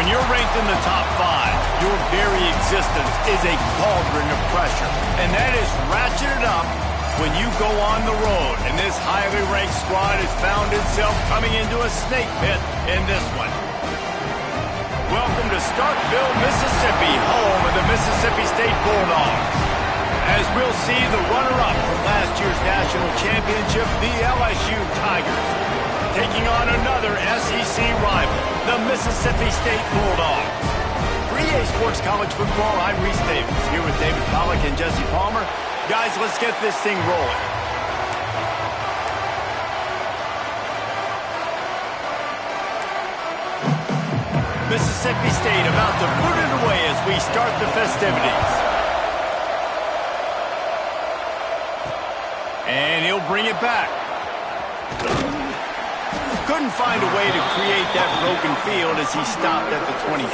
When you're ranked in the top 5, your very existence is a cauldron of pressure. And that is ratcheted up when you go on the road. And this highly ranked squad has found itself coming into a snake pit in this one. Welcome to Starkville, Mississippi, home of the Mississippi State Bulldogs. As we'll see the runner-up from last year's national championship, the LSU Tigers, taking on another SEC rival, the Mississippi State Bulldogs. For EA Sports College Football, I'm Reese Davis, here with David Pollack and Jesse Palmer. Guys, let's get this thing rolling. Mississippi State about to put it away as we start the festivities. And he'll bring it back. Couldn't find a way to create that broken field as he stopped at the 25.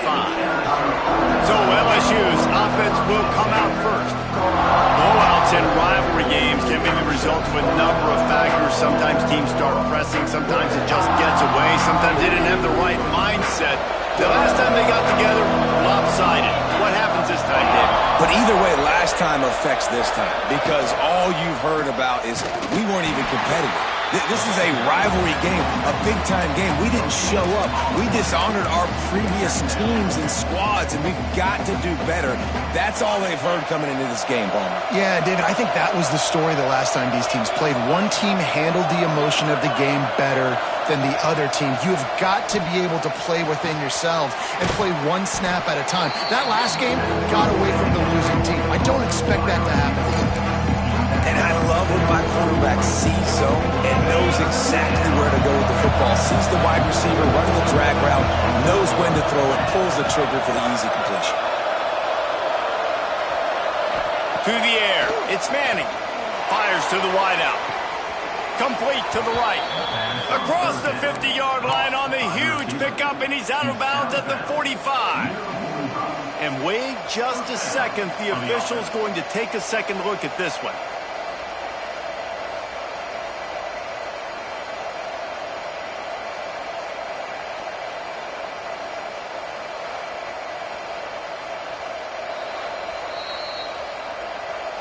So LSU's offense will come out first. Blowouts in rivalry games can be the result of a number of factors. Sometimes teams start pressing, sometimes it just gets away, sometimes they didn't have the right mindset. The last time they got together, lopsided. What happens this time, David? But either way, last time affects this time because all you've heard about is we weren't even competitive. This is a rivalry game, a big-time game. We didn't show up. We dishonored our previous teams and squads, and we've got to do better. That's all they've heard coming into this game, Palmer. Yeah, David, I think that was the story the last time these teams played. One team handled the emotion of the game better than the other team. You've got to be able to play within yourselves and play one snap at a time. That last game got away from the losing team. I don't expect that to happen. And I love when my quarterback sees zone and knows exactly where to go with the football. Sees the wide receiver running the drag route, knows when to throw it, pulls the trigger for the easy completion. To the air, it's Manning. Fires to the wideout. Complete to the right. Across the 50-yard line on the huge pickup, and he's out of bounds at the 45. And wait just a second. The official's going to take a second look at this one.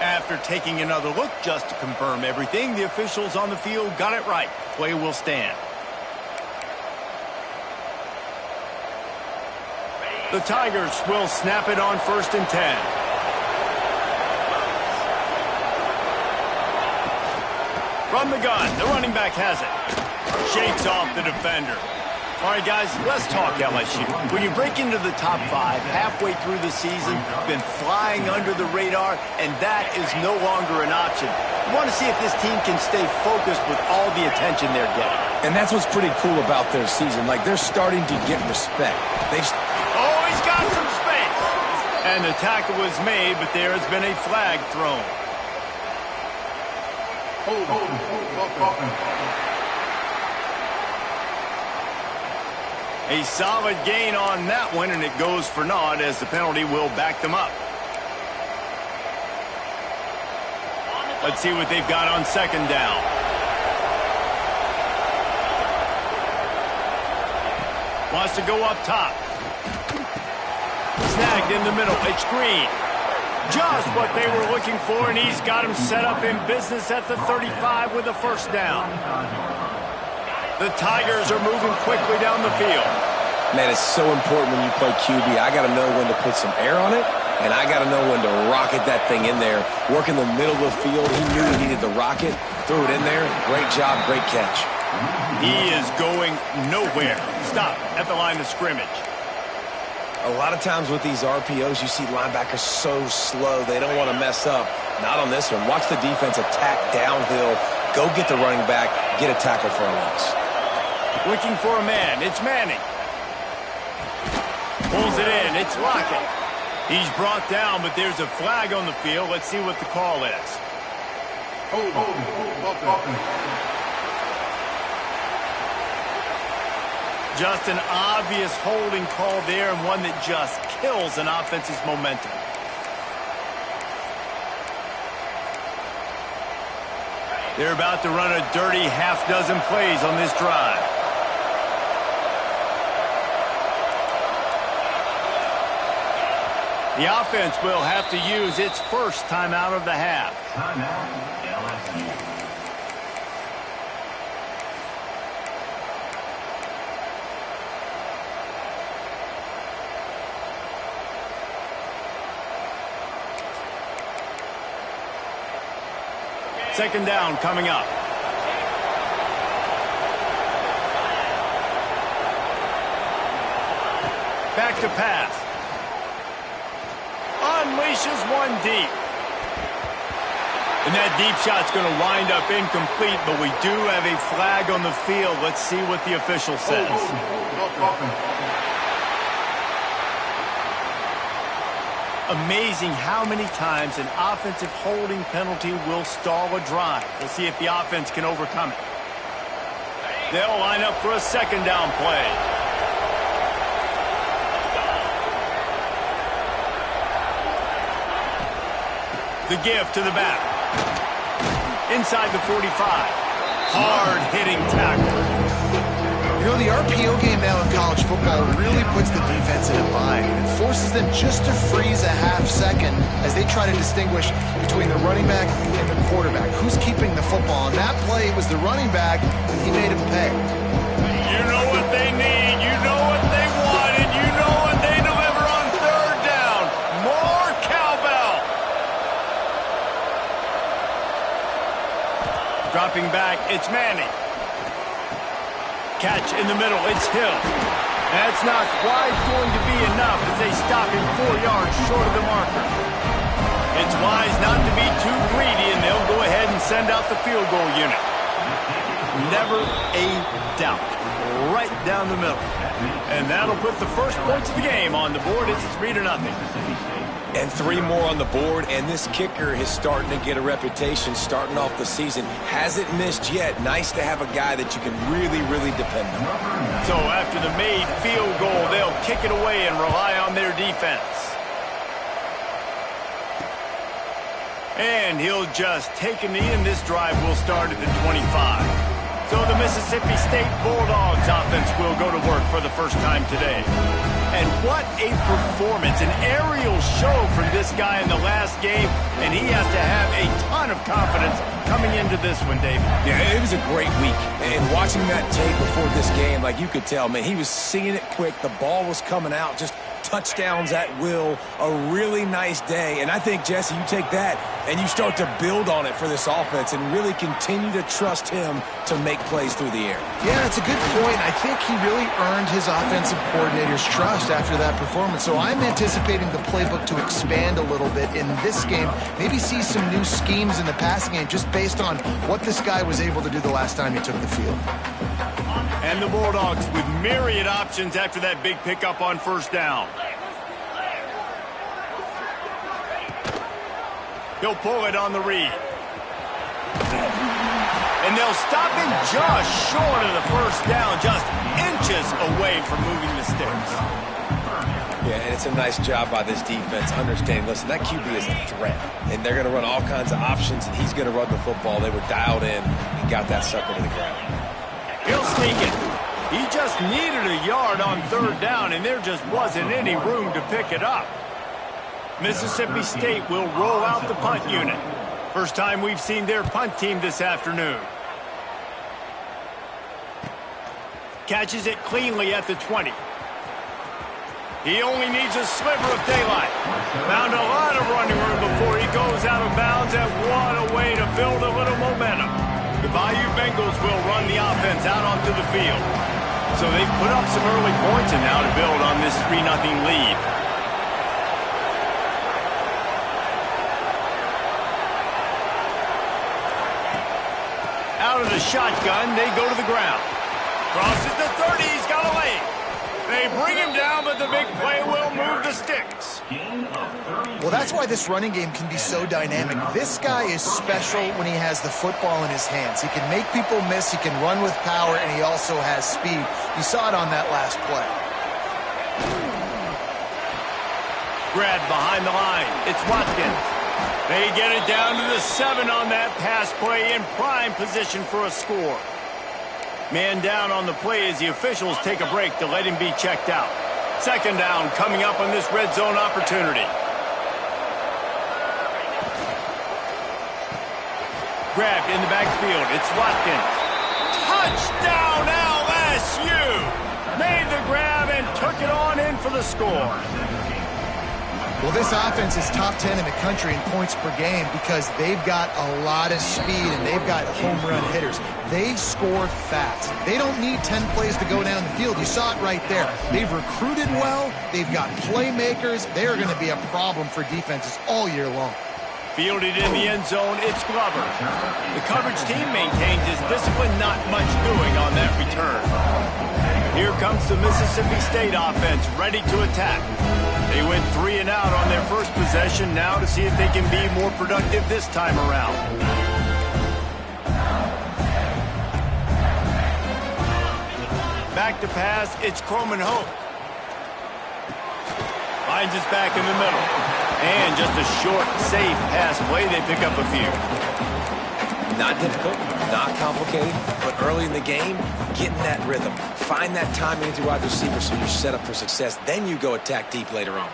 After taking another look just to confirm everything, the officials on the field got it right. Play will stand. The Tigers will snap it on 1st and 10. From the gun, the running back has it. Shakes off the defender. All right, guys, let's talk LSU. When you break into the top 5 halfway through the season, been flying under the radar, and that is no longer an option. You want to see if this team can stay focused with all the attention they're getting. And that's what's pretty cool about their season. Like, they're starting to get respect. Oh, he's got some space. And the tackle was made, but there has been a flag thrown. A solid gain on that one, and it goes for naught as the penalty will back them up. Let's see what they've got on 2nd down. Wants to go up top. Snagged in the middle. It's Green. Just what they were looking for, and he's got him set up in business at the 35 with a 1st down. The Tigers are moving quickly down the field. Man, it's so important when you play QB. I got to know when to put some air on it, and I got to know when to rocket that thing in there. Work in the middle of the field. He knew he needed the rocket. Threw it in there. Great job, great catch. He is going nowhere. Stop at the line of scrimmage. A lot of times with these RPOs, you see linebackers so slow. They don't want to mess up. Not on this one. Watch the defense attack downhill. Go get the running back. Get a tackle for a loss. Looking for a man. It's Manning. Pulls it in. It's Lockett. He's brought down, but there's a flag on the field. Let's see what the call is. Just an obvious holding call there, and one that just kills an offense's momentum. They're about to run a dirty half-dozen plays on this drive. The offense will have to use its first timeout of the half. Timeout, LSU. Second down coming up. Back to pass. Unleashes one deep. And that deep shot's going to wind up incomplete, but we do have a flag on the field. Let's see what the official says. Amazing how many times an offensive holding penalty will stall a drive. We'll see if the offense can overcome it. They'll line up for a second down play. The give to the back. Inside the 45. Hard-hitting tackle. You know, the RPO game now in college football really puts the defense in a bind. It forces them just to freeze a half second as they try to distinguish between the running back and the quarterback. Who's keeping the football? On that play, it was the running back, and he made him pay. You know what they need. You know what they want, and you know what they deliver on third down. More cowbell. Dropping back, it's Manning. Catch in the middle, it's Hill. That's not quite going to be enough as they stop him 4 yards short of the marker. It's wise not to be too greedy, and they'll go ahead and send out the field goal unit. Never a doubt. Right down the middle. And that'll put the first points of the game on the board. It's 3-0. And 3 more on the board, and this kicker is starting to get a reputation starting off the season. Hasn't missed yet. Nice to have a guy that you can really, really depend on. So after the made field goal, they'll kick it away and rely on their defense. And he'll just take a knee, and this drive will start at the 25. So the Mississippi State Bulldogs offense will go to work for the first time today. And what a performance, an aerial show from this guy in the last game, and he has to have a ton of confidence coming into this one, David. Yeah, it was a great week. And watching that tape before this game, like you could tell, man, he was seeing it quick. The ball was coming out, just touchdowns at will. A really nice day. And I think, Jesse, you take that and you start to build on it for this offense and really continue to trust him to make plays through the air. Yeah, that's a good point. I think he really earned his offensive coordinator's trust after that performance. So I'm anticipating the playbook to expand a little bit in this game. Maybe see some new schemes in the passing game just based on what this guy was able to do the last time he took the field. And the Bulldogs with myriad options after that big pickup on first down. He'll pull it on the read. And they'll stop him just short of the first down, just inches away from moving the sticks. Yeah, and it's a nice job by this defense understanding, listen, that QB is a threat, and they're going to run all kinds of options, and he's going to run the football. They were dialed in and got that sucker to the ground. He'll sneak it. He just needed a yard on third down, and there just wasn't any room to pick it up. Mississippi State will roll out the punt unit. First time we've seen their punt team this afternoon. Catches it cleanly at the 20. He only needs a sliver of daylight. Found a lot of running room before he goes out of bounds, and what a way to build a little momentum. The Bayou Bengals will run the offense out onto the field. So they've put up some early points and now to build on this 3-0 lead. Out of the shotgun, they go to the ground. Crosses the 30, he's got a lane. They bring him down, but the big play will move the sticks. Well, that's why this running game can be so dynamic. This guy is special when he has the football in his hands. He can make people miss, he can run with power, and he also has speed. You saw it on that last play. Grabbed behind the line. It's Watkins. They get it down to the 7 on that pass play, in prime position for a score. Man down on the play as the officials take a break to let him be checked out. Second down coming up on this red zone opportunity. Grabbed in the backfield. It's Watkins. Touchdown LSU! Made the grab and took it on in for the score. Well, this offense is top 10 in the country in points per game because they've got a lot of speed and they've got home run hitters. They score fast. They don't need 10 plays to go down the field. You saw it right there. They've recruited well. They've got playmakers. They are going to be a problem for defenses all year long. Fielded in the end zone, it's Glover. The coverage team maintains his discipline, not much doing on that return. Here comes the Mississippi State offense, ready to attack. They went 3 and out on their first possession, now to see if they can be more productive this time around. Back to pass, it's Croman Hope. Finds us back in the middle. And just a short, safe pass play, they pick up a few. Not difficult, not complicated, but early in the game, getting that rhythm. Find that timing into wide receiver so you're set up for success. Then you go attack deep later on.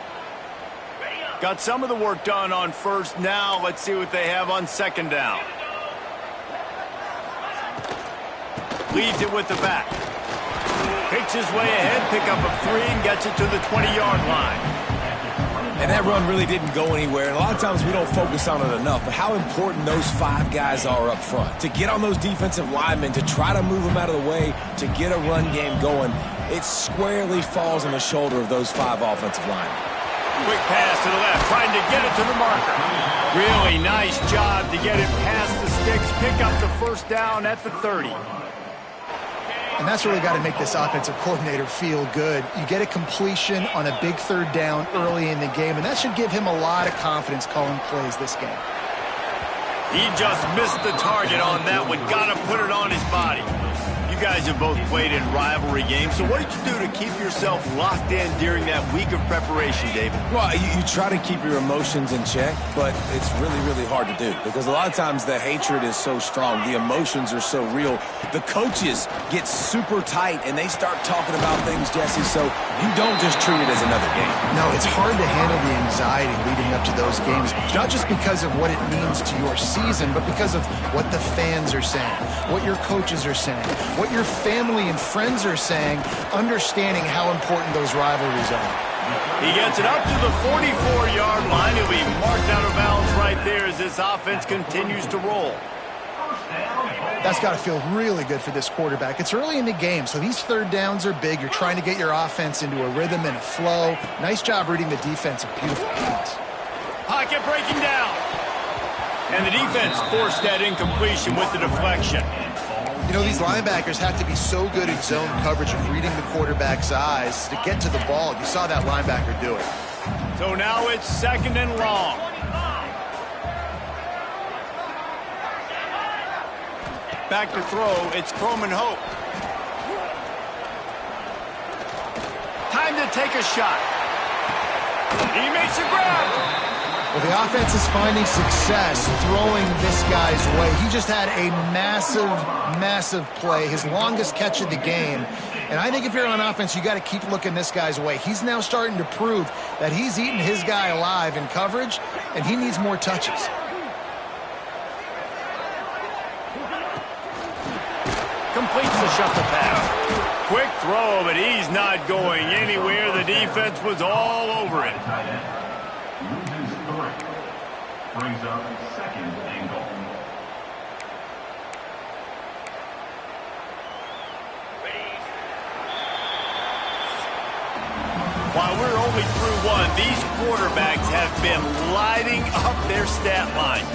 Got some of the work done on first. Now let's see what they have on second down. Leads it with the back. Picks his way ahead, pick up a 3, and gets it to the 20-yard line. And that run really didn't go anywhere. And a lot of times we don't focus on it enough, but how important those 5 guys are up front. To get on those defensive linemen, to try to move them out of the way, to get a run game going, it squarely falls on the shoulder of those 5 offensive linemen. Quick pass to the left, trying to get it to the marker. Really nice job to get it past the sticks, pick up the first down at the 30. And that's really got to make this offensive coordinator feel good. You get a completion on a big third down early in the game, and that should give him a lot of confidence calling plays this game. He just missed the target on that one. Got to put it on his body. You guys have both played in rivalry games, so what did you do to keep yourself locked in during that week of preparation, David? Well, you try to keep your emotions in check, but it's really, really hard to do because a lot of times the hatred is so strong. The emotions are so real. The coaches get super tight, and they start talking about things, Jesse, so you don't just treat it as another game. No, it's hard to handle the anxiety leading up to those games, not just because of what it means to your season, but because of what the fans are saying, what your coaches are saying, what your family and friends are saying, understanding how important those rivalries are. He gets it up to the 44-yard line. He'll be marked out of bounds right there as this offense continues to roll. That's got to feel really good for this quarterback. It's early in the game, so these third downs are big. You're trying to get your offense into a rhythm and a flow. Nice job reading the defense. A beautiful pass. Pocket breaking down. And the defense forced that incompletion with the deflection. You know, these linebackers have to be so good at zone coverage of reading the quarterback's eyes to get to the ball. You saw that linebacker do it. So now it's second and long. Back to throw, it's Croman Hope. Time to take a shot. He makes a grab. Well, the offense is finding success throwing this guy's way. He just had a massive, massive play, his longest catch of the game. And I think if you're on offense, you got to keep looking this guy's way. He's now starting to prove that he's eating his guy alive in coverage, and he needs more touches. Completes the shuffle pass. Quick throw, but he's not going anywhere. The defense was all over it. Brings up second and goal. While we're only through one, these quarterbacks have been lighting up their stat line.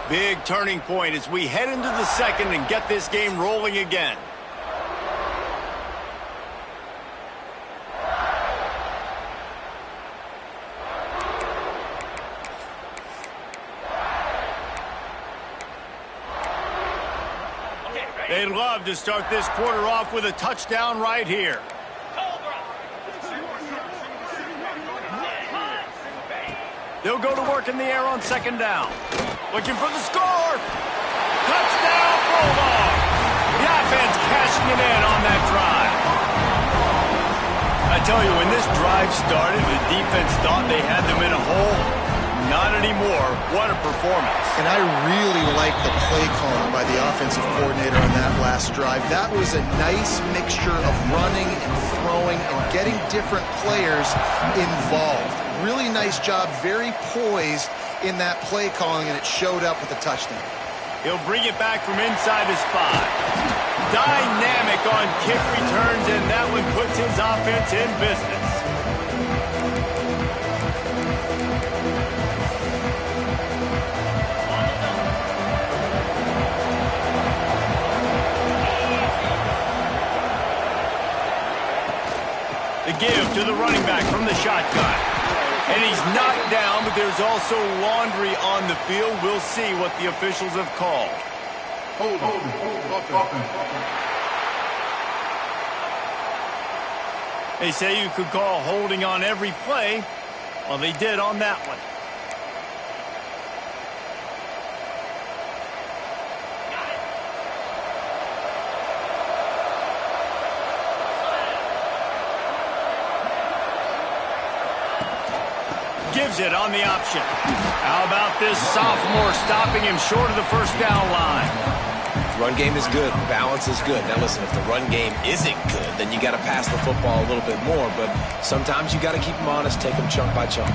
Big turning point as we head into the second and get this game rolling again. They'd love to start this quarter off with a touchdown right here. They'll go to work in the air on second down. Looking for the score. Touchdown, Bulldogs. tell you, when this drive started, the defense thought they had them in a hole. Not anymore. What a performance. And I really like the play calling by the offensive coordinator on that last drive. That was a nice mixture of running and throwing and getting different players involved. Really nice job, very poised in that play calling, and it showed up with a touchdown. He'll bring it back from inside his 5. Dynamic on kick returns, and that one puts his offense in business. The give to the running back from the shotgun. And he's knocked down, but there's also laundry on the field. We'll see what the officials have called. Hold. They say you could call holding on every play. Well, they did on that one. Gives it on the option. How about this sophomore stopping him short of the first down line? Run game is good. Balance is good. Now listen, if the run game isn't good, then you got to pass the football a little bit more. But sometimes you got to keep them honest, take them chunk by chunk.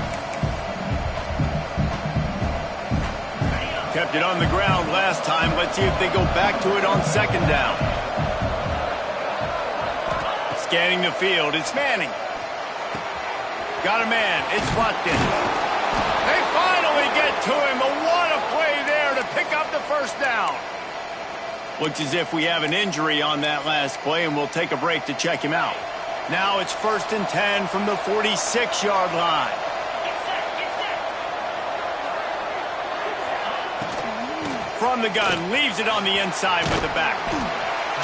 Kept it on the ground last time. Let's see if they go back to it on second down. Scanning the field. It's Manning. Got a man. It's locked in. They finally get to him. But what a play there to pick up the first down. Looks as if we have an injury on that last play, and we'll take a break to check him out. Now it's 1st and 10 from the 46-yard line. From the gun, leaves it on the inside with the back.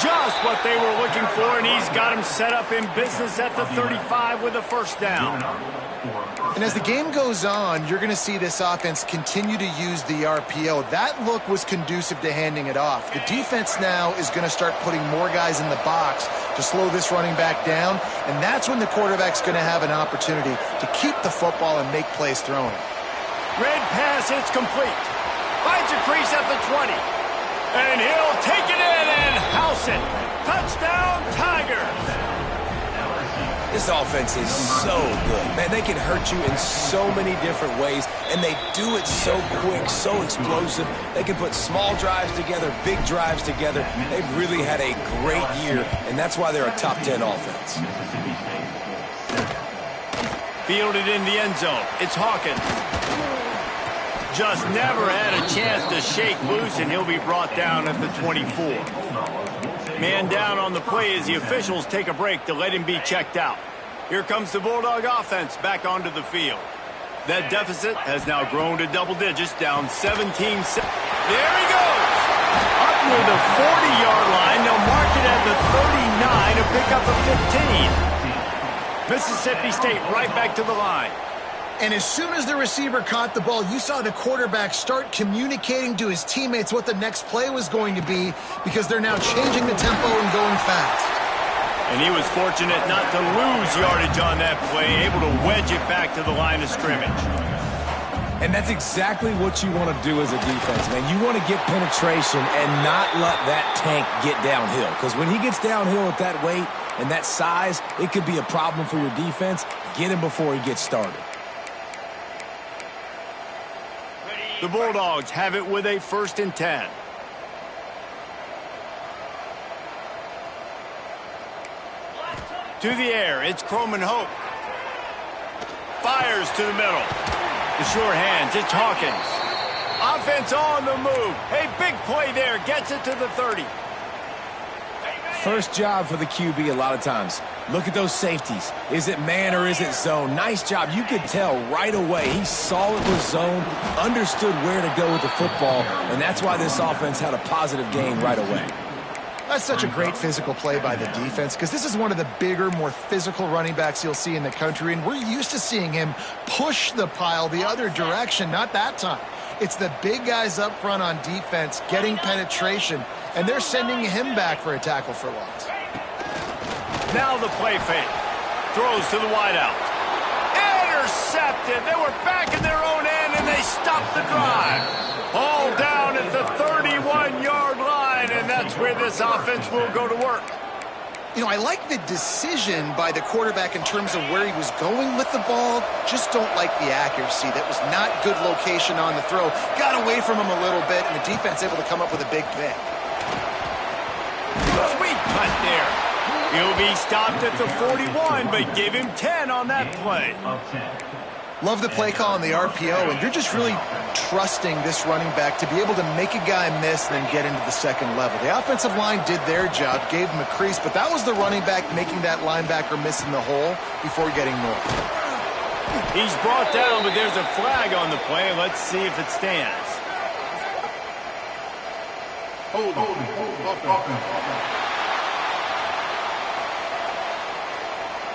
Just what they were looking for, and he's got him set up in business at the 35 with a first down. And as the game goes on, you're going to see this offense continue to use the RPO. That look was conducive to handing it off. The defense now is going to start putting more guys in the box to slow this running back down, and that's when the quarterback's going to have an opportunity to keep the football and make plays throwing. Red pass, it's complete. Finds a crease at the 20. And he'll take it in and house it. Touchdown, Tigers. This offense is so good. Man, they can hurt you in so many different ways, and they do it so quick, so explosive. They can put small drives together, big drives together. They've really had a great year, and that's why they're a top 10 offense. Fielded in the end zone. It's Hawkins. Just never had a chance to shake loose, and he'll be brought down at the 24. Man down on the play as the officials take a break to let him be checked out. Here comes the Bulldog offense back onto the field. That deficit has now grown to double digits, down 17. There he goes! Up near the 40-yard line. They'll mark it at the 39 to pick up a 15. Mississippi State right back to the line. And as soon as the receiver caught the ball, you saw the quarterback start communicating to his teammates what the next play was going to be, because they're now changing the tempo and going fast. And he was fortunate not to lose yardage on that play, able to wedge it back to the line of scrimmage. And that's exactly what you want to do as a defense, man. You want to get penetration and not let that tank get downhill, because when he gets downhill at that weight and that size, it could be a problem for your defense. Get him before he gets started. The Bulldogs have it with a 1st and 10. To the air, it's Croman Hope. Fires to the middle. The short hands, it's Hawkins. Offense on the move. A big play there, gets it to the 30. First job for the QB a lot of times. Look at those safeties. Is it man or is it zone? Nice job. You could tell right away. He saw it was zone, understood where to go with the football, and that's why this offense had a positive gain right away. That's such a great physical play by the defense, because this is one of the bigger, more physical running backs you'll see in the country, and we're used to seeing him push the pile the other direction. Not that time. It's the big guys up front on defense getting penetration, and they're sending him back for a tackle for loss. Now the play fake. Throws to the wideout. Intercepted. They were back in their own end, and they stopped the drive. All down at the 31-yard line, and that's where this offense will go to work. You know, I like the decision by the quarterback in terms of where he was going with the ball. Just don't like the accuracy. That was not good location on the throw. Got away from him a little bit, and the defense able to come up with a big pick. Sweet punt there. He'll be stopped at the 41, but give him 10 on that play. Love the play call on the RPO, and you're just really trusting this running back to be able to make a guy miss and then get into the second level. The offensive line did their job, gave him a crease, but that was the running back making that linebacker miss in the hole before getting north. He's brought down, but there's a flag on the play. Let's see if it stands. Hold.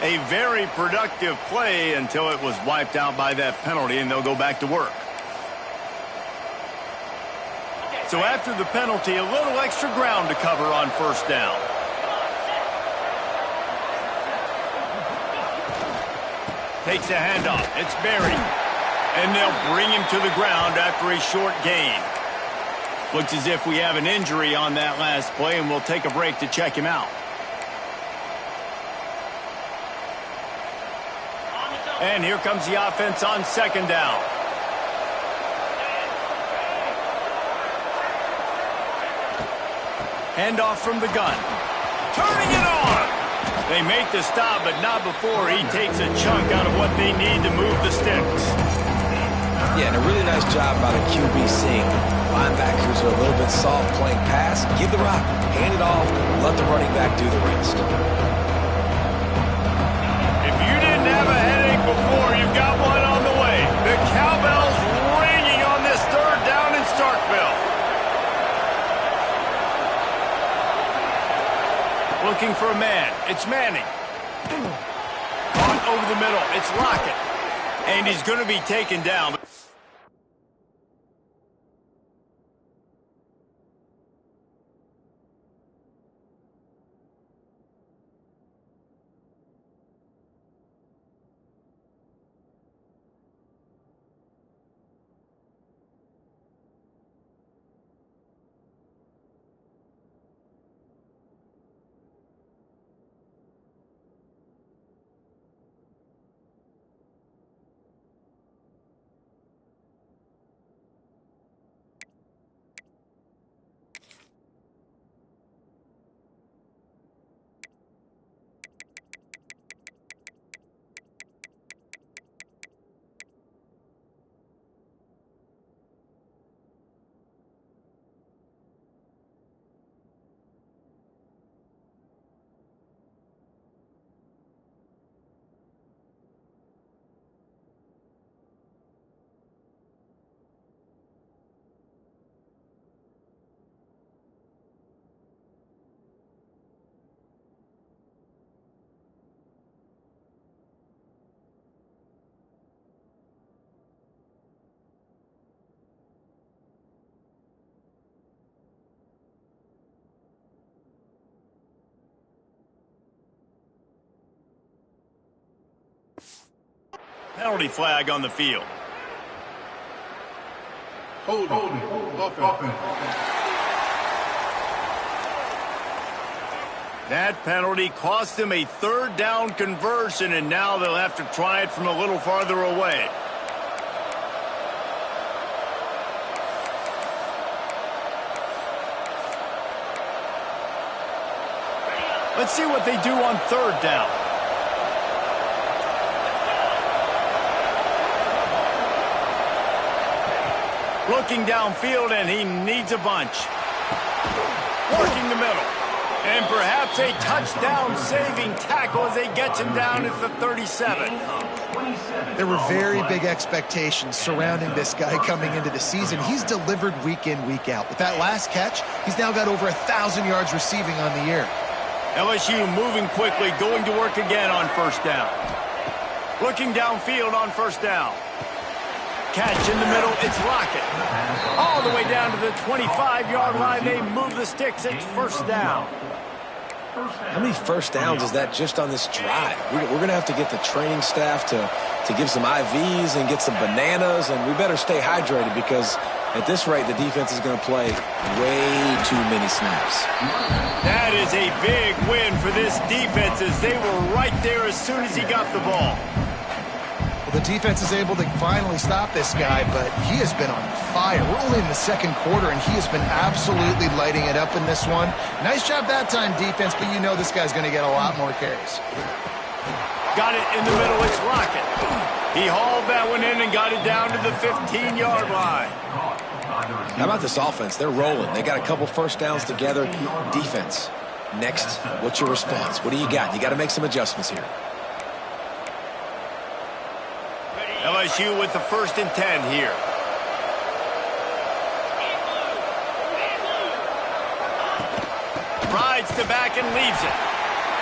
A very productive play until it was wiped out by that penalty, and they'll go back to work. So after the penalty, a little extra ground to cover on first down. Takes a handoff. It's buried. And they'll bring him to the ground after a short gain. Looks as if we have an injury on that last play, and we'll take a break to check him out. And here comes the offense on second down. Handoff from the gun. Turning it on. They make the stop, but not before he takes a chunk out of what they need to move the sticks. Yeah, and a really nice job by the QB seeing linebackers are a little bit soft playing pass. Give the rock, hand it off, let the running back do the rest. If you didn't have a headache before, you've got one on the way. The cowbell's ringing on this third down in Starkville. Looking for a man. It's Manning. Caught over the middle. It's Lockett. And he's going to be taken down. Penalty flag on the field. Hold. That penalty cost them a third down conversion, and now they'll have to try it from a little farther away. Let's see what they do on third down. Looking downfield, and he needs a bunch. Working the middle. And perhaps a touchdown-saving tackle as they get him down at the 37. There were very big expectations surrounding this guy coming into the season. He's delivered week in, week out. With that last catch, he's now got over 1,000 yards receiving on the year. LSU moving quickly, going to work again on first down. Looking downfield on first down. Catch in the middle, it's Lockett. All the way down to the 25-yard line, they move the sticks, it's first down. How many first downs is that just on this drive? We're going to have to get the training staff to give some IVs and get some bananas, and we better stay hydrated because at this rate, the defense is going to play way too many snaps. That is a big win for this defense as they were right there as soon as he got the ball. The defense is able to finally stop this guy, but he has been on fire. We're only in the second quarter, and he has been absolutely lighting it up in this one. Nice job that time, defense, but you know this guy's going to get a lot more carries. Got it in the middle. It's Rocket. He hauled that one in and got it down to the 15-yard line. How about this offense? They're rolling. They got a couple first downs together. Defense, next, what's your response? What do you got? You got to make some adjustments here. LSU with the 1st and 10 here. Rides to back and leaves it.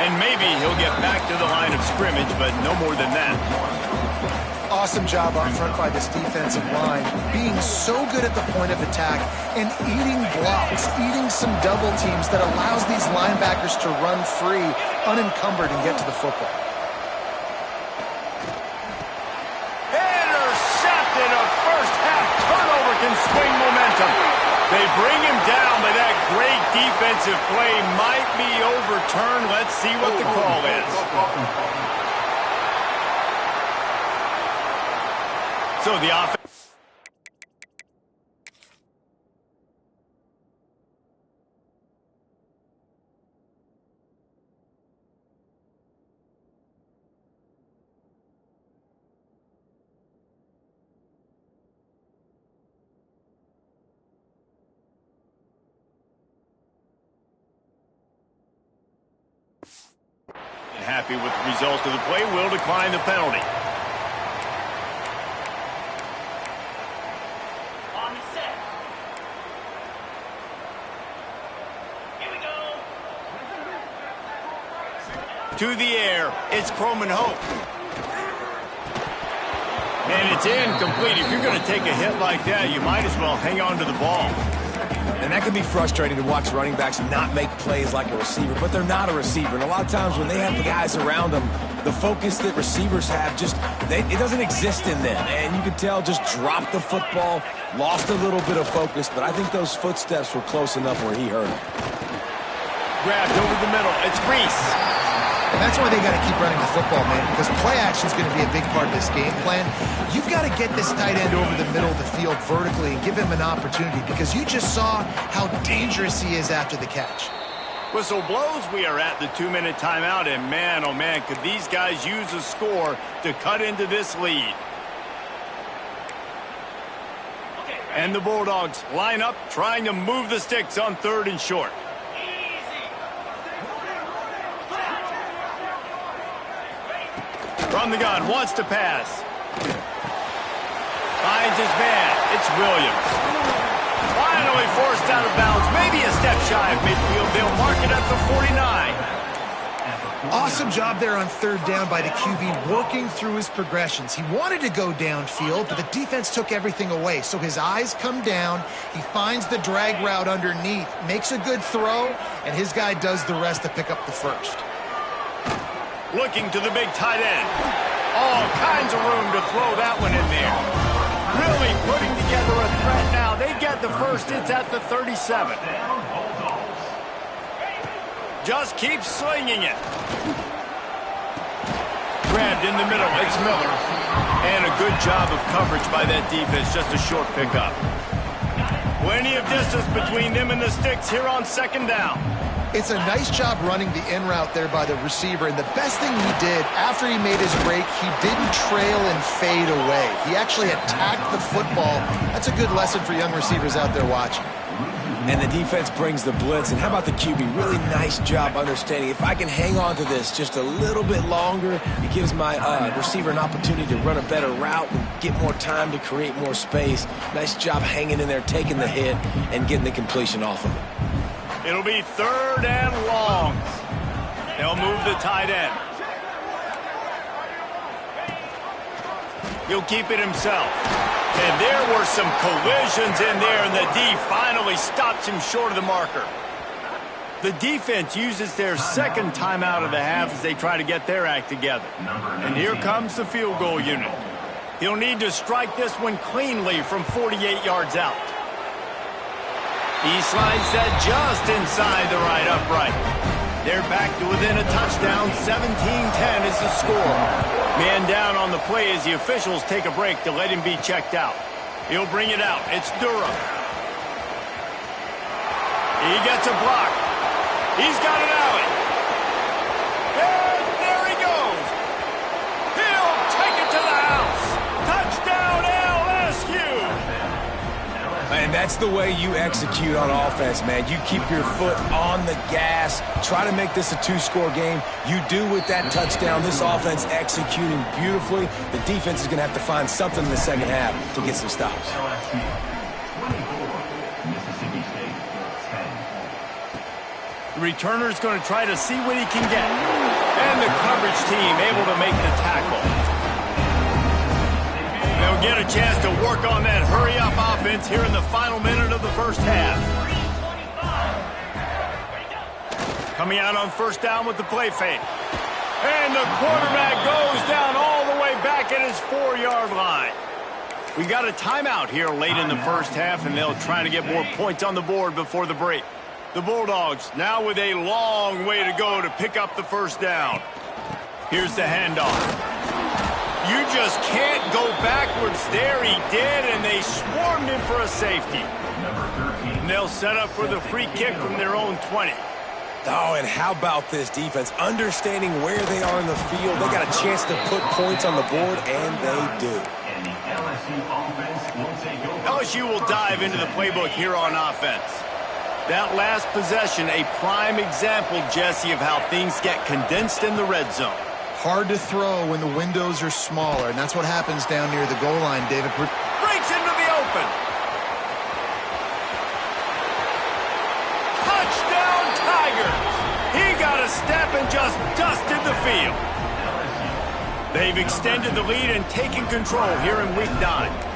And maybe he'll get back to the line of scrimmage, but no more than that. Awesome job up front by this defensive line, being so good at the point of attack and eating blocks, eating some double teams that allows these linebackers to run free, unencumbered, and get to the football. Can swing momentum. They bring him down, but that great defensive play might be overturned. Let's see what the call is. So the offense. Happy with the result of the play, will decline the penalty. On the set. Here we go. To the air, it's Croman Hope. And it's incomplete. If you're going to take a hit like that, you might as well hang on to the ball. And that can be frustrating to watch running backs not make plays like a receiver, but they're not a receiver. And a lot of times when they have the guys around them, the focus that receivers have it doesn't exist in them. And you can tell just dropped the football, lost a little bit of focus, but I think those footsteps were close enough where he heard it. Grabbed over the middle. It's Reese. And that's why they got to keep running the football, man, because play action is going to be a big part of this game plan. You've got to get this tight end over the middle of the field vertically and give him an opportunity because you just saw how dangerous he is after the catch. Whistle blows. We are at the 2-minute timeout, and man, oh man, could these guys use a score to cut into this lead. And the Bulldogs line up, trying to move the sticks on 3rd and short. From the gun, wants to pass. Finds his man. It's Williams. Finally forced out of bounds. Maybe a step shy of midfield. They'll mark it at the 49. Awesome job there on 3rd down by the QB, working through his progressions. He wanted to go downfield, but the defense took everything away. So his eyes come down. He finds the drag route underneath, makes a good throw, and his guy does the rest to pick up the first. Looking to the big tight end. All kinds of room to throw that one in there. Really putting together a threat now. They get the first. It's at the 37. Just keep slinging it. Grabbed in the middle. It's Miller. And a good job of coverage by that defense. Just a short pickup. Plenty of distance between them and the sticks here on 2nd down. It's a nice job running the in route there by the receiver, and the best thing he did after he made his break, he didn't trail and fade away. He actually attacked the football. That's a good lesson for young receivers out there watching. And the defense brings the blitz. And how about the QB? Really nice job understanding. If I can hang on to this just a little bit longer, it gives my receiver an opportunity to run a better route and get more time to create more space. Nice job hanging in there, taking the hit, and getting the completion off of it. It'll be 3rd and long. They'll move the tight end. He'll keep it himself. And there were some collisions in there, and the D finally stops him short of the marker. The defense uses their second timeout of the half as they try to get their act together. And here comes the field goal unit. He'll need to strike this one cleanly from 48 yards out. He slides that just inside the right upright. They're back to within a touchdown. 17-10 is the score. Man down on the play as the officials take a break to let him be checked out. He'll bring it out. It's Durham. He gets a block. He's got an alley. And there he goes. He'll take it to the house. Touchdown, LSU. And that's the way you execute on offense, man. You keep your foot on the gas. Try to make this a two-score game. You do with that touchdown. This offense executing beautifully. The defense is going to have to find something in the second half to get some stops. The returner's going to try to see what he can get. And the coverage team able to make the tackle. They'll get a chance to work on that hurry-up offense here in the final minute of the first half. Coming out on first down with the play fake. And the quarterback goes down all the way back at his 4-yard line. We got a timeout here late in the first half, and they'll try to get more points on the board before the break. The Bulldogs now with a long way to go to pick up the first down. Here's the handoff. You just can't go backwards there. He did, and they swarmed him for a safety. And they'll set up for the free kick from their own 20. Oh, and how about this defense? Understanding where they are in the field. They got a chance to put points on the board, and they do. LSU will dive into the playbook here on offense. That last possession, a prime example, Jesse, of how things get condensed in the red zone. Hard to throw when the windows are smaller, and that's what happens down near the goal line, David. Breaks into the open. Touchdown, Tigers! He got a step and just dusted the field. They've extended the lead and taken control here in Week 9.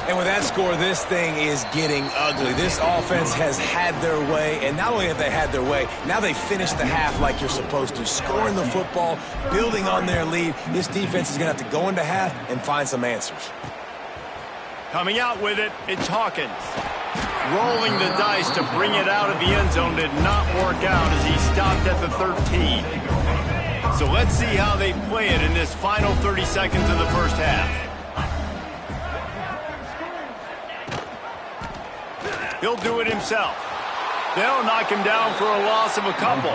And with that score, this thing is getting ugly. This offense has had their way, and not only have they had their way, now they finished the half like you're supposed to, scoring the football, building on their lead. This defense is going to have to go into half and find some answers. Coming out with it, it's Hawkins. Rolling the dice to bring it out of the end zone did not work out as he stopped at the 13. So let's see how they play it in this final 30 seconds of the first half. He'll do it himself. They'll knock him down for a loss of a couple.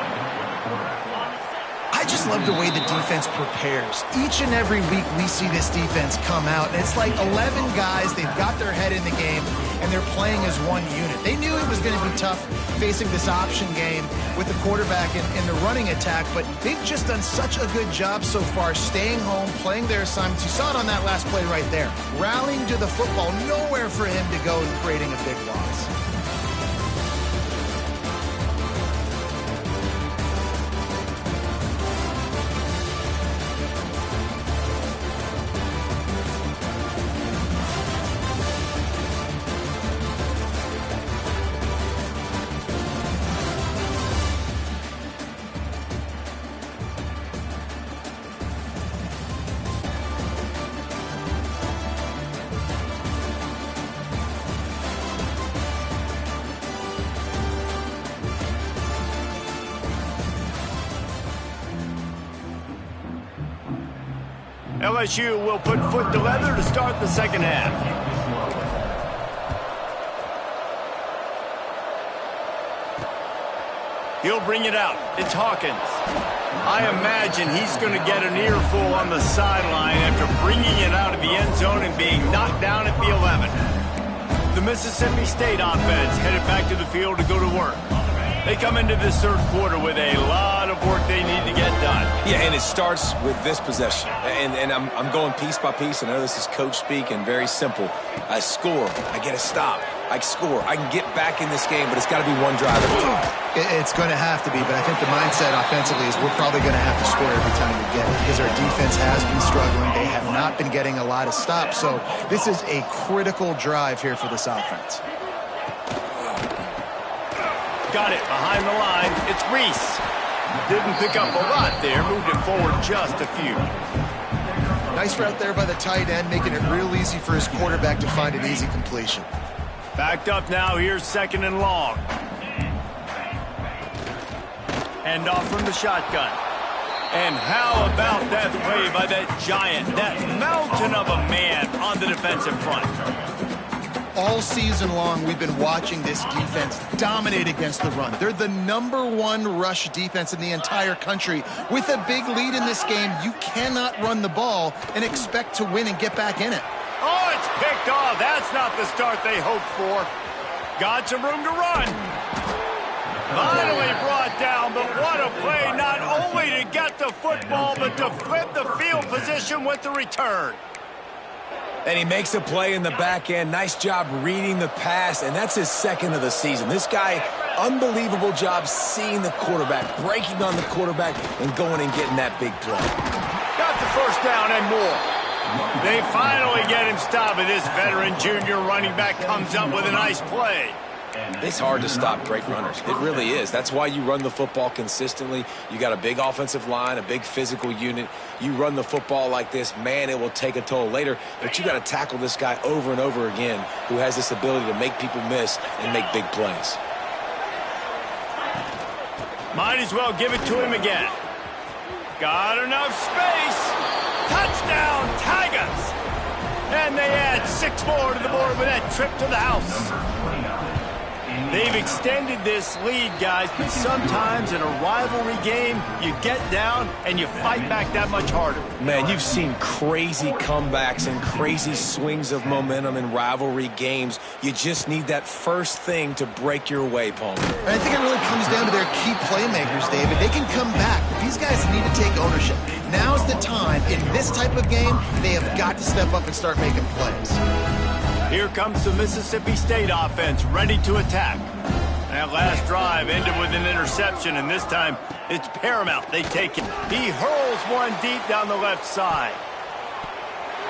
I just love the way the defense prepares. Each and every week we see this defense come out, and it's like 11 guys, they've got their head in the game, and they're playing as one unit. They knew it was going to be tough facing this option game with the quarterback in the running attack, but they've just done such a good job so far staying home, playing their assignments. You saw it on that last play right there. Rallying to the football, nowhere for him to go and creating a big loss. LSU will put foot to leather to start the second half. He'll bring it out. It's Hawkins. I imagine he's going to get an earful on the sideline after bringing it out of the end zone and being knocked down at the 11. The Mississippi State offense headed back to the field to go to work. They come into this third quarter with a lot of work they need to get done. Yeah, and it starts with this possession. And I'm going piece by piece, and I know this is coach speak and very simple. I score. I get a stop. I score. I can get back in this game, but it's got to be one drive at a time. It's going to have to be, but I think the mindset offensively is we're probably going to have to score every time we get it because our defense has been struggling. They have not been getting a lot of stops, so this is a critical drive here for this offense. Got it behind the line. It's Reese. Didn't pick up a lot there. Moved it forward just a few. Nice route there by the tight end, making it real easy for his quarterback to find an easy completion. Backed up now. Here's 2nd and long. Hand off from the shotgun. And how about that play by that giant, that mountain of a man on the defensive front? All season long, we've been watching this defense dominate against the run. They're the #1 rush defense in the entire country. With a big lead in this game, you cannot run the ball and expect to win and get back in it. Oh, it's picked off. That's not the start they hoped for. Got some room to run. Finally brought down, but what a play, not only to get the football, but to flip the field position with the return. And he makes a play in the back end. Nice job reading the pass, and that's his 2nd of the season. This guy, unbelievable job seeing the quarterback, breaking on the quarterback, and going and getting that big play. Got the first down and more. They finally get him stopped, and this veteran junior running back comes up with a nice play. It's hard to stop great runners. It really is. That's why you run the football consistently. You got a big offensive line, a big physical unit. You run the football like this, man, it will take a toll later. But you got to tackle this guy over and over again who has this ability to make people miss and make big plays. Might as well give it to him again. Got enough space. Touchdown, Tigers. And they add 6 more to the board with that trip to the house. They've extended this lead, guys, but sometimes in a rivalry game, you get down and you fight back that much harder. Man, you've seen crazy comebacks and crazy swings of momentum in rivalry games. You just need that first thing to break your way, Palmer. And I think it really comes down to their key playmakers, David. They can come back, but these guys need to take ownership. Now's the time. In this type of game, they have got to step up and start making plays. Here comes the Mississippi State offense, ready to attack. That last drive ended with an interception, and this time it's paramount. They take it. He hurls one deep down the left side.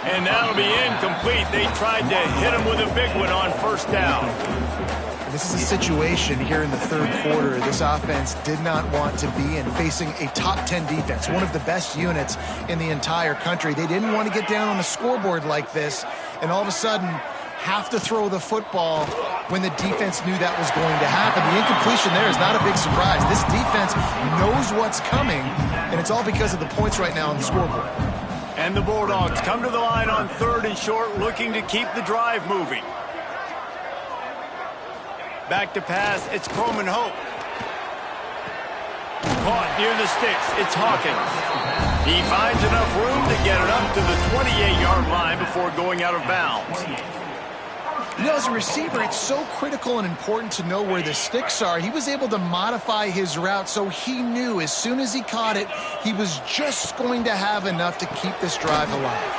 And that'll be incomplete. They tried to hit him with a big one on 1st down. This is a situation here in the 3rd quarter this offense did not want to be in, facing a top 10 defense, one of the best units in the entire country. They didn't want to get down on the scoreboard like this, and all of a sudden have to throw the football when the defense knew that was going to happen. The incompletion there is not a big surprise. This defense knows what's coming, and it's all because of the points right now on the scoreboard. And the Bulldogs come to the line on 3rd and short, looking to keep the drive moving. Back to pass, it's Coleman Hope. Caught near the sticks, it's Hawkins. He finds enough room to get it up to the 28-yard line before going out of bounds. You know, as a receiver, it's so critical and important to know where the sticks are. He was able to modify his route so he knew as soon as he caught it, he was just going to have enough to keep this drive alive.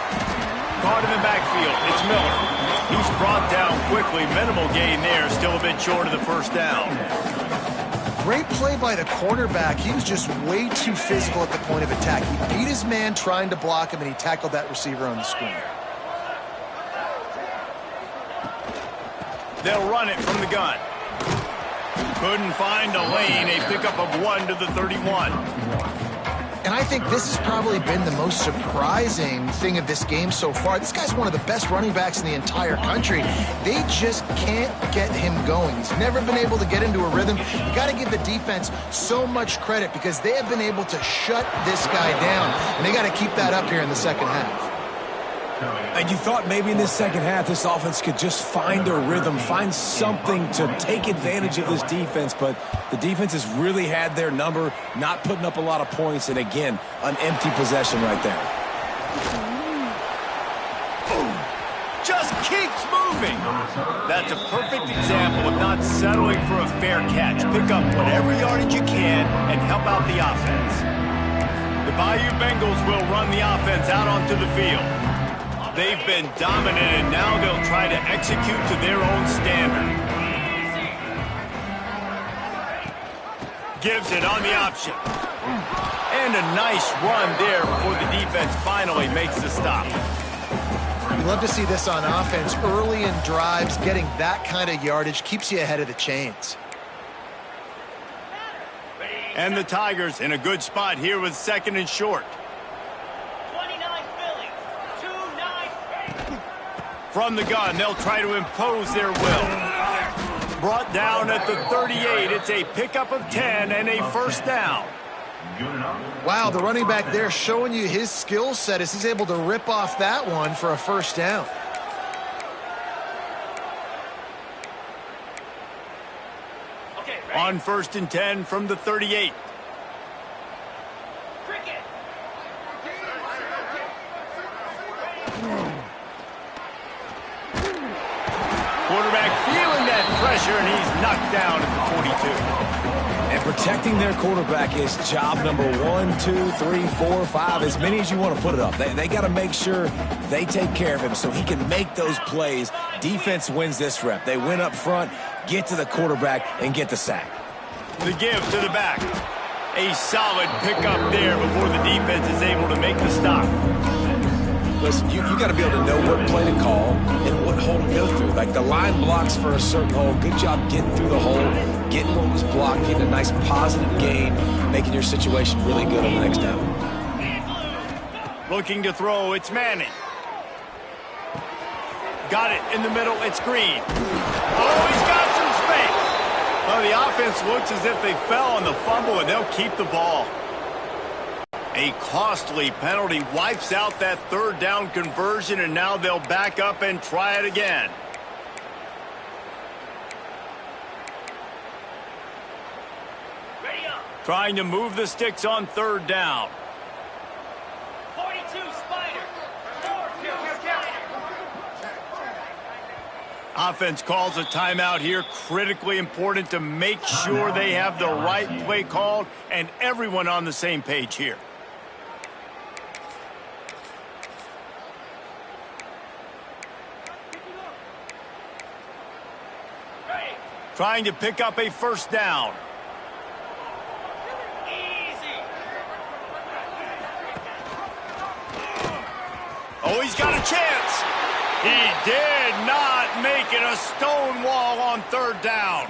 Caught in the backfield, it's Miller. He's brought down quickly. Minimal gain there, still a bit short of the 1st down. Great play by the cornerback. He was just way too physical at the point of attack. He beat his man trying to block him, and he tackled that receiver on the screen. They'll run it from the gun. Couldn't find a lane. A pickup of 1 to the 31. And I think this has probably been the most surprising thing of this game so far. This guy's one of the best running backs in the entire country. They just can't get him going. He's never been able to get into a rhythm. You got to give the defense so much credit because they have been able to shut this guy down. And they got to keep that up here in the 2nd half. And you thought maybe in this 2nd half this offense could just find a rhythm, find something to take advantage of this defense, but the defense has really had their number, not putting up a lot of points, and again, an empty possession right there. Just keeps moving. That's a perfect example of not settling for a fair catch. Pick up whatever yardage you can and help out the offense. The Bayou Bengals will run the offense out onto the field. They've been dominant, and now they'll try to execute to their own standard. Gives it on the option. And a nice run there before the defense finally makes the stop. You love to see this on offense. Early in drives, getting that kind of yardage keeps you ahead of the chains. And the Tigers in a good spot here with second and short. 29 Philly, 2-9. From the gun, they'll try to impose their will. Brought down at the 38. It's a pickup of 10 and a first down. Wow, the running back there showing you his skill set as he's able to rip off that one for a first down. On first and 10 from the 38. Cricket. Quarterback feeling that pressure, and he's knocked down at the 42. And protecting their quarterback is job number 1, 2, 3, 4, 5, as many as you want to put it up. They got to make sure they take care of him so he can make those plays. Defense wins this rep. They win up front, get to the quarterback, and get the sack. The give to the back. A solid pickup there before the defense is able to make the stop. Listen, you got to be able to know what play to call and what hole to go through. Like the line blocks for a certain hole. Good job getting through the hole, getting what was blocked, getting a nice positive gain, making your situation really good on the next down. Looking to throw, it's Manning. Got it in the middle, it's Green. Oh, he's got some space. Well, the offense looks as if they fell on the fumble, and they'll keep the ball. A costly penalty wipes out that third down conversion, and now they'll back up and try it again. Ready up. Trying to move the sticks on third down. 42 Spider. 4-2 Spider. Offense calls a timeout here. Critically important to make sure they have the right play called and everyone on the same page here. Trying to pick up a first down. Easy. Oh, he's got a chance. He did not make it. A stone wall on third down.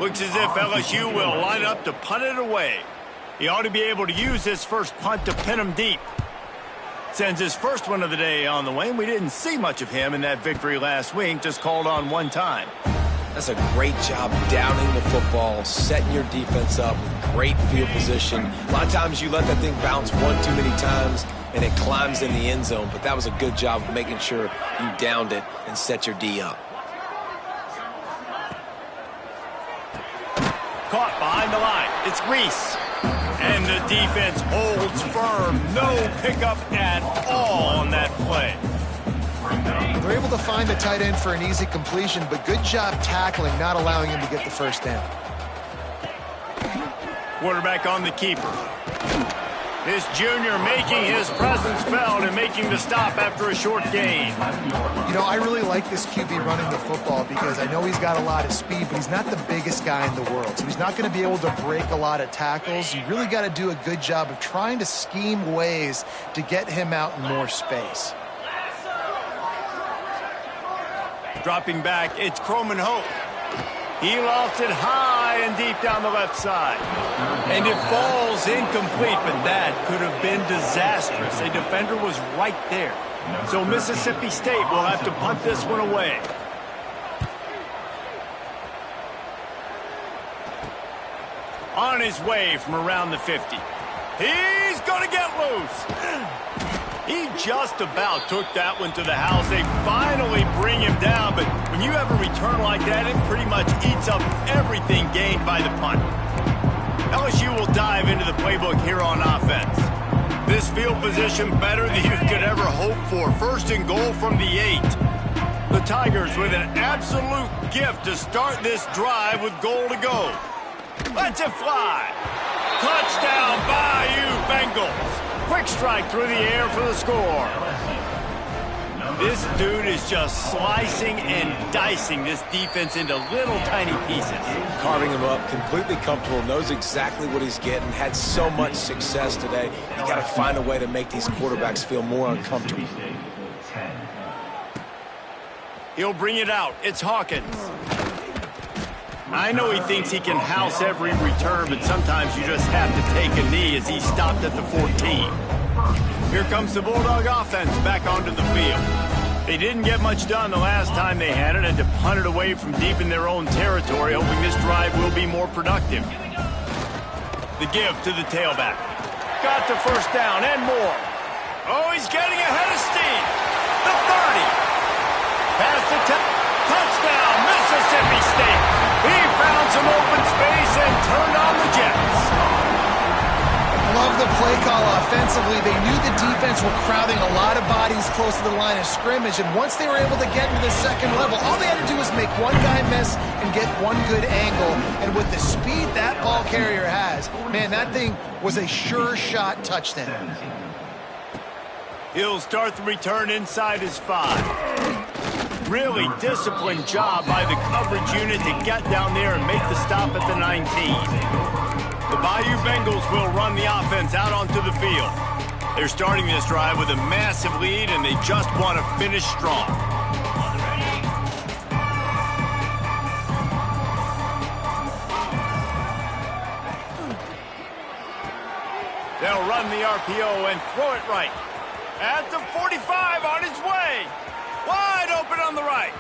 Looks as if LSU will line up to punt it away. He ought to be able to use his first punt to pin him deep. Sends his first one of the day on the way. We didn't see much of him in that victory last week, just called on one time. That's a great job downing the football, setting your defense up with great field position. A lot of times you let that thing bounce one too many times and it climbs in the end zone, but that was a good job of making sure you downed it and set your D up. Caught behind the line. It's Reese. And the defense holds firm. No pickup at all on that play. They're able to find the tight end for an easy completion, but good job tackling, not allowing him to get the first down. Quarterback on the keeper. This junior making his presence felt and making the stop after a short gain. You know, I really like this QB running the football because I know he's got a lot of speed, but he's not the biggest guy in the world. So he's not going to be able to break a lot of tackles. You really got to do a good job of trying to scheme ways to get him out in more space. Dropping back, it's Croman Hope. He lofts it high and deep down the left side. And it falls incomplete, but that could have been disastrous. A defender was right there. So Mississippi State will have to punt this one away. On his way from around the 50. He's going to get loose. He just about took that one to the house. They finally bring him down, but when you have a return like that, it pretty much eats up everything gained by the punt. LSU will dive into the playbook here on offense. This field position better than you could ever hope for. First and goal from the 8. The Tigers with an absolute gift to start this drive with goal to go. Let's it fly. Touchdown, Bayou Bengals. Quick strike through the air for the score. This dude is just slicing and dicing this defense into little tiny pieces. Carving him up, completely comfortable, knows exactly what he's getting, had so much success today. You got to find a way to make these quarterbacks feel more uncomfortable. He'll bring it out. It's Hawkins. I know he thinks he can house every return, but sometimes you just have to take a knee as he stopped at the 14. Here comes the Bulldog offense back onto the field. They didn't get much done the last time they had it, and to punt it away from deep in their own territory, hoping this drive will be more productive. The give to the tailback. Got the first down and more. Oh, he's getting ahead of steam. The 30. Pass to touchdown, Mississippi State. He found some open space and turned on the Jets. Love the play call offensively. They knew the defense were crowding a lot of bodies close to the line of scrimmage, and once they were able to get into the second level, all they had to do was make one guy miss and get one good angle. And with the speed that ball carrier has, man, that thing was a sure shot touchdown. He'll start the return inside his 5. Really disciplined job by the coverage unit to get down there and make the stop at the 19. The Bayou Bengals will run the offense out onto the field. They're starting this drive with a massive lead, and they just want to finish strong. They'll run the RPO and throw it right. At the 45 on his way. Wide open on the right.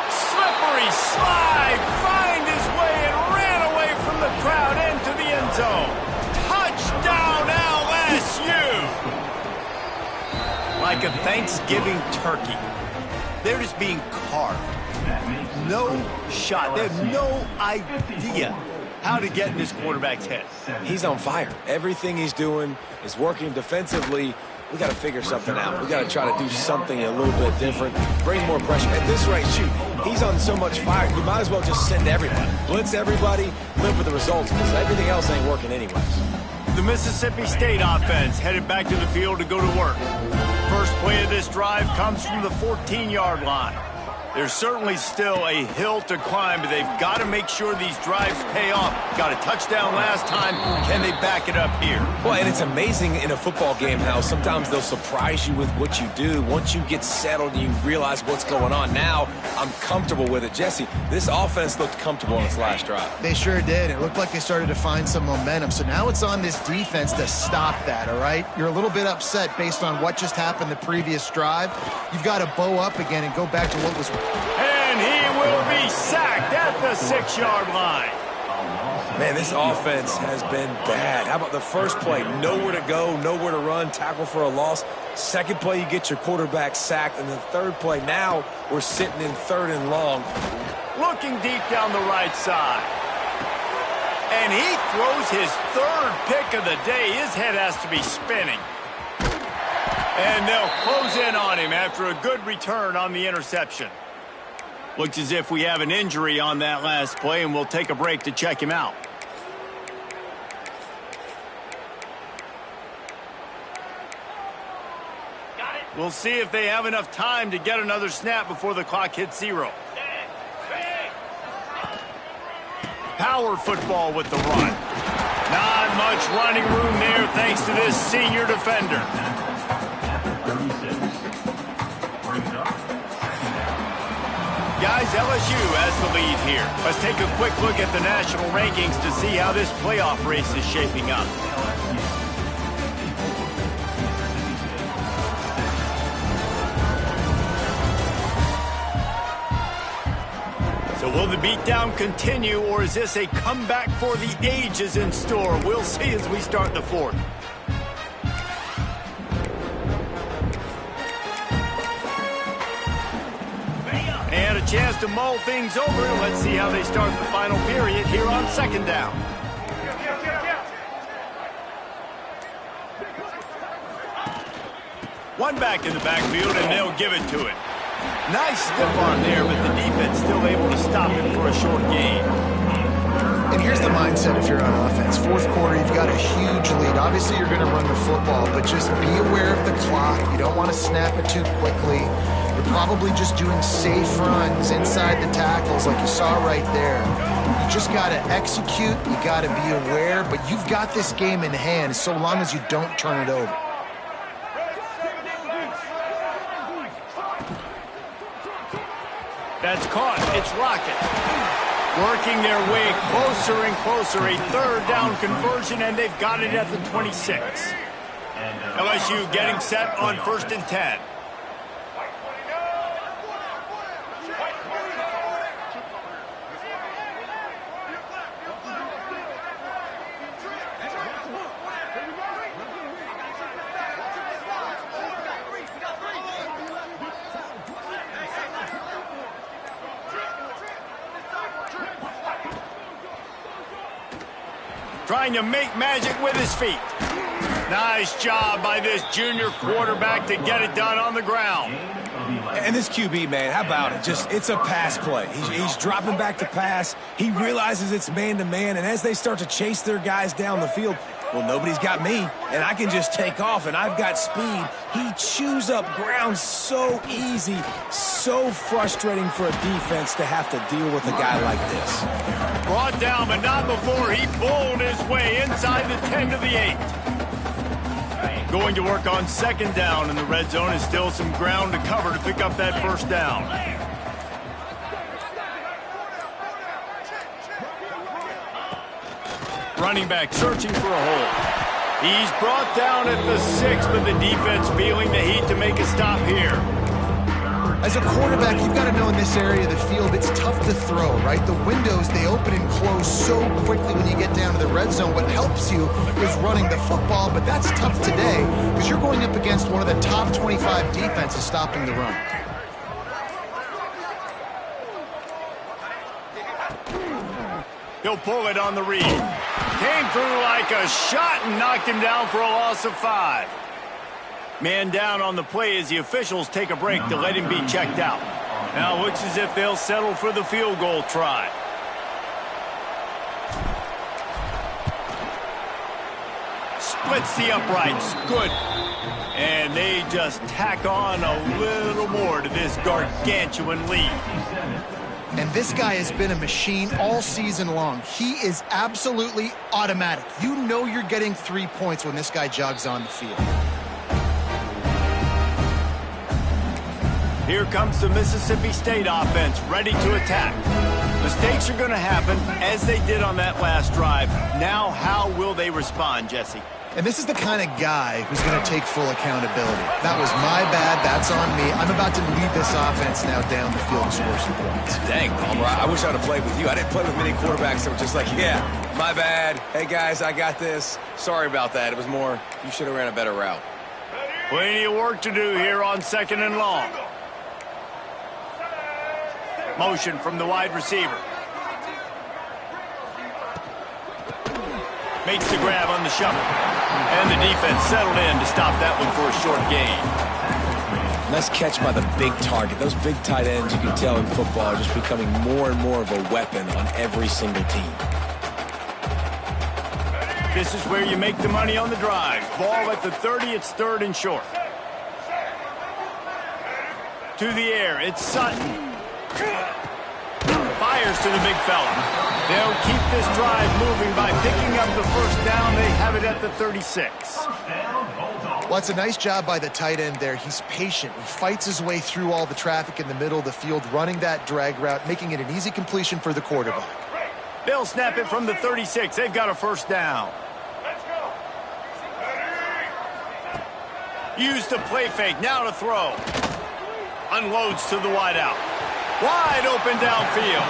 Slippery slide. Find his way and ran away from the crowd into the end zone. Touchdown LSU. Like a Thanksgiving turkey. They're just being carved. No shot. They have no idea how to get in this quarterback's head. He's on fire. Everything he's doing is working defensively. We got to figure something out. We got to try to do something a little bit different, bring more pressure. At this rate, shoot, he's on so much fire, you might as well just send everybody. Blitz everybody, live with the results, because everything else ain't working anyways. The Mississippi State offense headed back to the field to go to work. First play of this drive comes from the 14-yard line. There's certainly still a hill to climb, but they've got to make sure these drives pay off. Got a touchdown last time. Can they back it up here? Well, and it's amazing in a football game how sometimes they'll surprise you with what you do. Once you get settled and you realize what's going on, now I'm comfortable with it. Jesse, this offense looked comfortable on its last drive. They sure did. It looked like they started to find some momentum. So now it's on this defense to stop that, all right? You're a little bit upset based on what just happened the previous drive. You've got to bow up again and go back to what was... And he will be sacked at the 6-yard line. Man, this offense has been bad. How about the first play? Nowhere to go, nowhere to run, tackle for a loss. Second play, you get your quarterback sacked. And the third play, now we're sitting in 3rd and long. Looking deep down the right side. And he throws his 3rd pick of the day. His head has to be spinning. And they'll close in on him after a good return on the interception. Looks as if we have an injury on that last play, and we'll take a break to check him out. Got it. We'll see if they have enough time to get another snap before the clock hits 0. Power football with the run. Not much running room there thanks to this senior defender. 36. Brings up. Guys, LSU has the lead here. Let's take a quick look at the national rankings to see how this playoff race is shaping up. So will the beatdown continue, or is this a comeback for the ages in store? We'll see as we start the 4th. And a chance to mull things over. Let's see how they start the final period here on 2nd down. One back in the backfield, and they'll give it to it. Nice stiff arm there, but the defense still able to stop him for a short gain. And here's the mindset if you're on offense. 4th quarter, you've got a huge lead. Obviously, you're going to run the football, but just be aware of the clock. You don't want to snap it too quickly. You're probably just doing safe runs inside the tackles like you saw right there. You just got to execute. You got to be aware, but you've got this game in hand so long as you don't turn it over. That's caught. It's Rocket. Working their way closer and closer. A third down conversion, and they've got it at the 26. LSU getting set on 1st and 10. Trying to make magic with his feet. Nice job by this junior quarterback to get it done on the ground. And this QB, man, how about it? It's a pass play. He's dropping back to pass. He realizes it's man-to-man, and as they start to chase their guys down the field, well, nobody's got me, and I can just take off, and I've got speed. He chews up ground so easy, so frustrating for a defense to have to deal with a guy like this. Brought down, but not before he bowled his way inside the 10 to the 8. Going to work on 2nd down, and the red zone is still some ground to cover to pick up that 1st down. Running back searching for a hole. He's brought down at the 6, but the defense feeling the heat to make a stop here. As a quarterback, you've got to know in this area of the field, it's tough to throw, right? The windows, they open and close so quickly when you get down to the red zone. What helps you is running the football, but that's tough today because you're going up against one of the top 25 defenses stopping the run. He'll pull it on the read. Came through like a shot and knocked him down for a loss of 5. Man down on the play as the officials take a break to let him be checked out. Now it looks as if they'll settle for the field goal try. Splits the uprights. Good. And they just tack on a little more to this gargantuan lead. And this guy has been a machine all season long. He is absolutely automatic. You know you're getting 3 points when this guy jogs on the field. Here comes the Mississippi State offense, ready to attack. Mistakes are going to happen, as they did on that last drive. Now, how will they respond, Jesse? And this is the kind of guy who's going to take full accountability. That was my bad. That's on me. I'm about to lead this offense now down the field and score some points. Dang, Palmer, I wish I would have played with you. I didn't play with many quarterbacks that were just like, yeah, my bad. Hey, guys, I got this. Sorry about that. It was more, you should have ran a better route. Plenty of work to do here on 2nd and long. Motion from the wide receiver. Makes the grab on the shuffle. And the defense settled in to stop that one for a short gain. Nice catch by the big target. Those big tight ends, you can tell in football, are just becoming more and more of a weapon on every single team. This is where you make the money on the drive. Ball at the 30, it's 3rd and short. To the air, it's Sutton. Fires to the big fella. They'll keep this drive moving by picking up the 1st down. They have it at the 36. Well, it's a nice job by the tight end there. He's patient. He fights his way through all the traffic in the middle of the field, running that drag route, making it an easy completion for the quarterback. They'll snap it from the 36. They've got a 1st down. Use the play fake. Now to throw. Unloads to the wideout. Wide open downfield.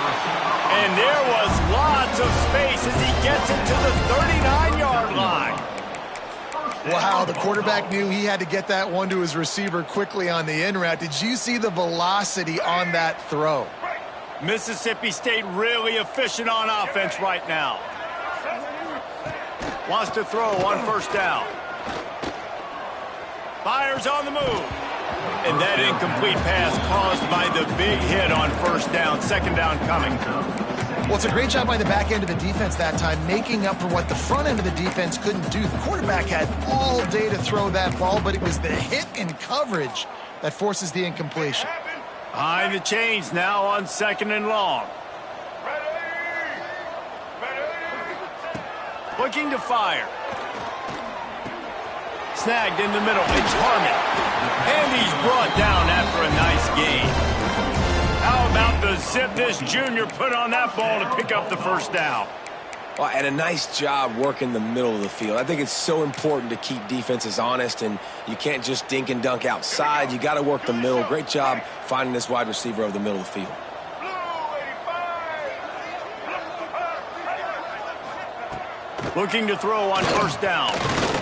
And there was lots of space as he gets it to the 39-yard line. Wow, the quarterback knew he had to get that one to his receiver quickly on the in route. Did you see the velocity on that throw? Mississippi State really efficient on offense right now. Wants to throw on 1st down. Fires on the move. And that incomplete pass caused by the big hit on 1st down. 2nd down coming. Well, it's a great job by the back end of the defense that time, making up for what the front end of the defense couldn't do. The quarterback had all day to throw that ball, but it was the hit and coverage that forces the incompletion. Behind the chains now on 2nd and long. Looking to fire. Snagged in the middle. It's Harmon. And he's brought down after a nice gain. How about the zip this junior put on that ball to pick up the first down? Well, and a nice job working the middle of the field. I think it's so important to keep defenses honest, and you can't just dink and dunk outside. You got to work the middle. Great job finding this wide receiver over the middle of the field. Looking to throw on first down.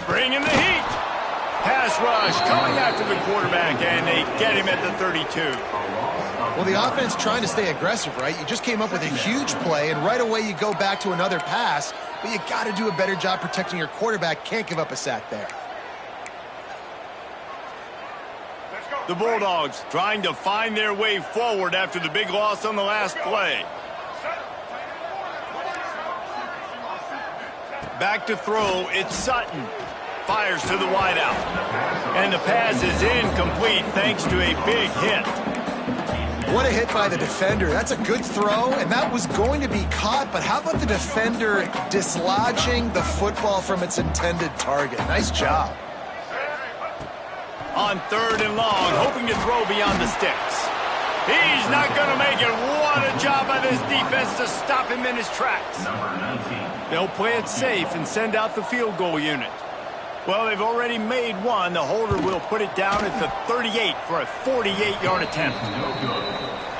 Bringing the heat. Pass rush coming after the quarterback, and they get him at the 32. Well, the offense trying to stay aggressive, right? You just came up with a huge play, and right away you go back to another pass, but you got to do a better job protecting your quarterback. Can't give up a sack there. The Bulldogs trying to find their way forward after the big loss on the last play. Back to throw, it's Sutton. Fires to the wideout. And the pass is incomplete thanks to a big hit. What a hit by the defender. That's a good throw, and that was going to be caught, but how about the defender dislodging the football from its intended target? Nice job. On 3rd and long, hoping to throw beyond the sticks. He's not going to make it. What a job by this defense to stop him in his tracks. They'll play it safe and send out the field goal unit. Well, they've already made one. The holder will put it down at the 38 for a 48-yard attempt.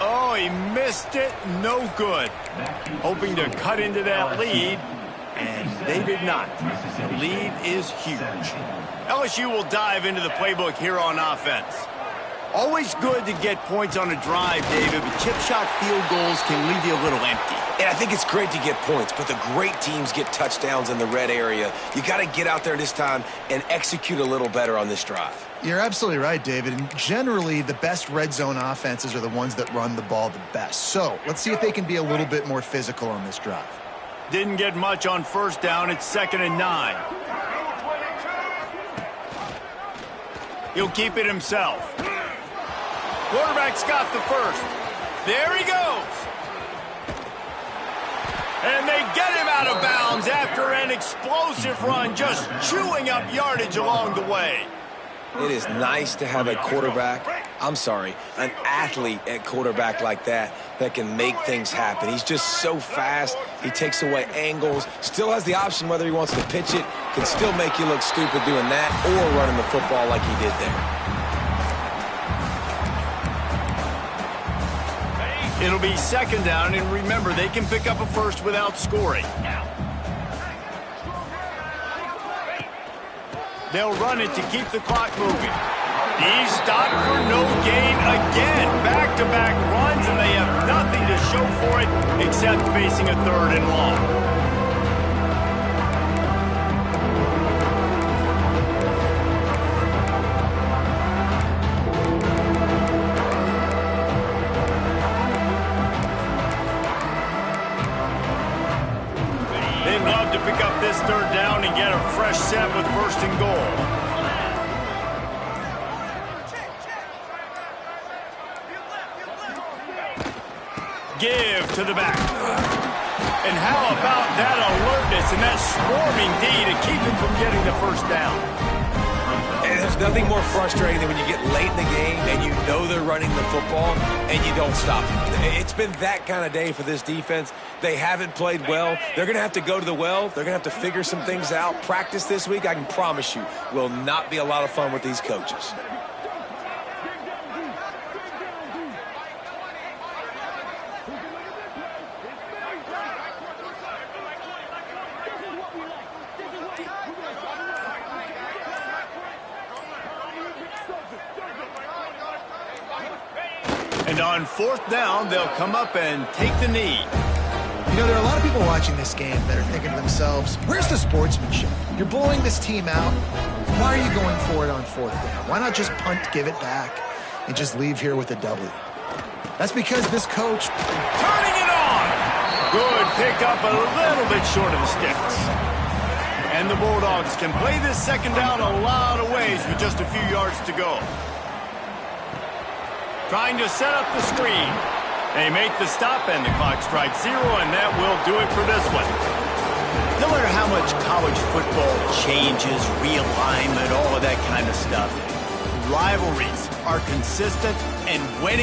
Oh, he missed it. No good. Hoping to cut into that lead, and they did not. The lead is huge. LSU will dive into the playbook here on offense. Always good to get points on a drive, David, but chip shot field goals can leave you a little empty. And I think it's great to get points, but the great teams get touchdowns in the red area. You got to get out there this time and execute a little better on this drive. You're absolutely right, David. And generally, the best red zone offenses are the ones that run the ball the best. So let's see if they can be a little bit more physical on this drive. Didn't get much on first down. It's 2nd and 9. He'll keep it himself. Quarterback's got the first. There he goes. And they get him out of bounds after an explosive run, just chewing up yardage along the way. It is nice to have an athlete at quarterback like that can make things happen. He's just so fast. He takes away angles, still has the option whether he wants to pitch it, can still make you look stupid doing that or running the football like he did there. It'll be 2nd down, and remember, they can pick up a first without scoring. They'll run it to keep the clock moving. He's stopped for no gain again. Back-to-back runs, and they have nothing to show for it except facing a 3rd and long. They'd love to pick up this 3rd down and get a fresh set with 1st and goal. Give to the back. And how about that alertness and that swarming D to keep him from getting the 1st down? And there's nothing more frustrating than when you get late in the game and you know they're running the football and you don't stop them. It's been that kind of day for this defense. They haven't played well. They're going to have to go to the well. They're going to have to figure some things out. Practice this week, I can promise you, will not be a lot of fun with these coaches. And on 4th down, they'll come up and take the knee. You know, there are a lot of people watching this game that are thinking to themselves, where's the sportsmanship? You're blowing this team out. Why are you going for it on 4th down? Why not just punt, give it back, and just leave here with a W? That's because this coach... Turning it on! Good pickup, a little bit short of the sticks. And the Bulldogs can play this 2nd down a lot of ways with just a few yards to go. Trying to set up the screen. They make the stop, and the clock strikes 0, and that will do it for this one. No matter how much college football changes, realignment, all of that kind of stuff, rivalries are consistent, and winning